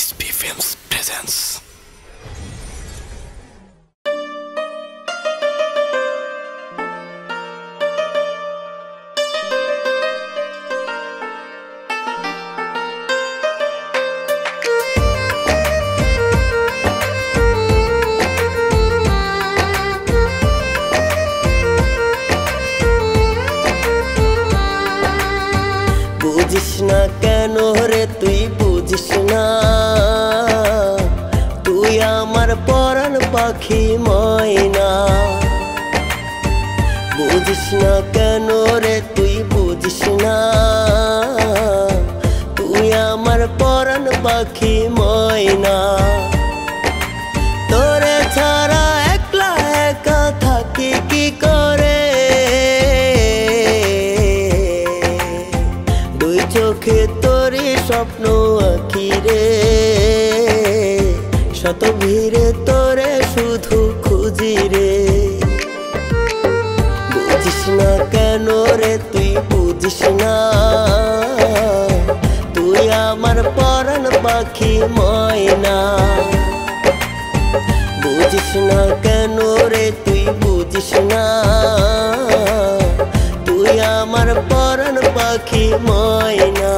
SP Films presents. বুঝিস না কেন রে তুই বুঝিস না, তুই আমার পরাণ পাখি ময়না। বুঝিস না কেন রে তুই বুঝিস না, তুই আমার পরাণ পাখি ময়না। তোরে ছাড়া একলা একা থাকি কি করে, দুই চোখে তোরে স্বপ্ন আঁকি রে, শত ভিড়ে তোরে শুধু খুঁজি রে। বুঝিস না কেন রে তুই বুঝিস না, তুই আমার পরাণ পাখি ময়না। বুঝিস না কেন রে তুই বুঝিস না, তুই আমার পরাণ পাখি ময়না।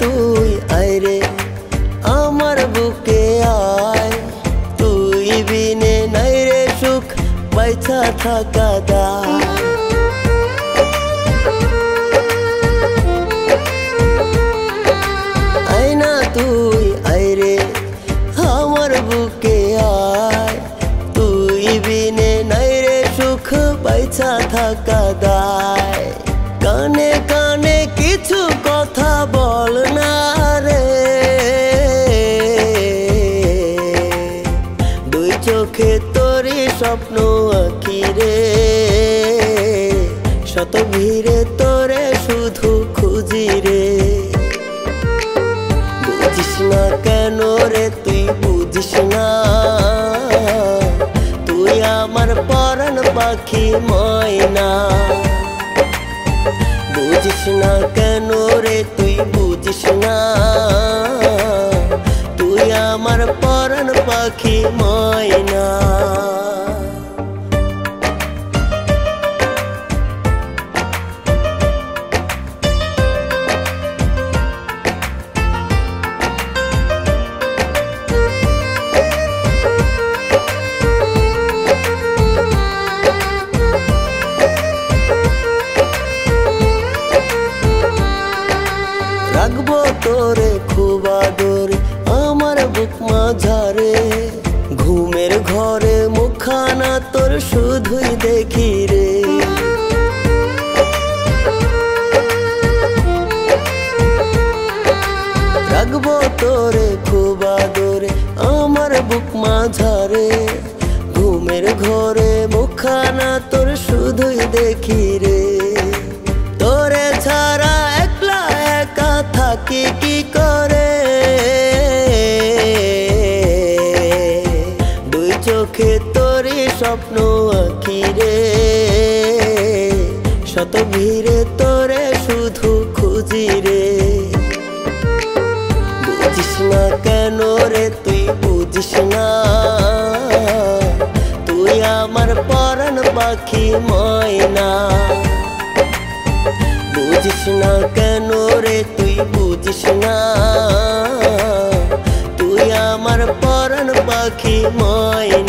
তুই আয় রে আমার বুকে আয়, তুই বিনে নাই রে সুখ বাইছা থাকা দায়। আয় না তুই আয় রে আমার বুকে আয়, তুই বিনে নাই রে সুখ বাইছা থাকা দায়। কানে কানে কিছু কথা বল না রে, দুই চোখে তোরে স্বপ্ন আঁকি রে, শত ভিড়ে তোরে শুধু খুঁজি রে। বুঝিস না কেন রে তুই বুঝিস না, তুই আমার পরাণ পাখি ময়না। বুঝিস না কেন রে তুই বুঝিস না, তুই আমার পরাণ পাখি ময়না। রাখবো তোরে খুব আদরে আমার বুক মাঝারে, ঘুমের ঘরে মুখখানা তোর শুধুই দেখি রে। রাখবো তোরে খুব আদরে আমার বুক মাঝারে, ঘুমের ঘরে মুখখানা তোর শুধুই দেখি রে। তোরে ছাড়া একলা একা থাকি কি করে, দুই চোখে তোরে স্বপ্ন আঁকি রে, শত ভিড়ে তোরে শুধু খুঁজি রে। বুঝিস না কেন রে তুই বুঝিস না, তুই আমার পরাণ পাখি ময়না। বুঝিস না কেন রে তুই বুঝিস না, তুই আমার পরাণ পাখি ময়না।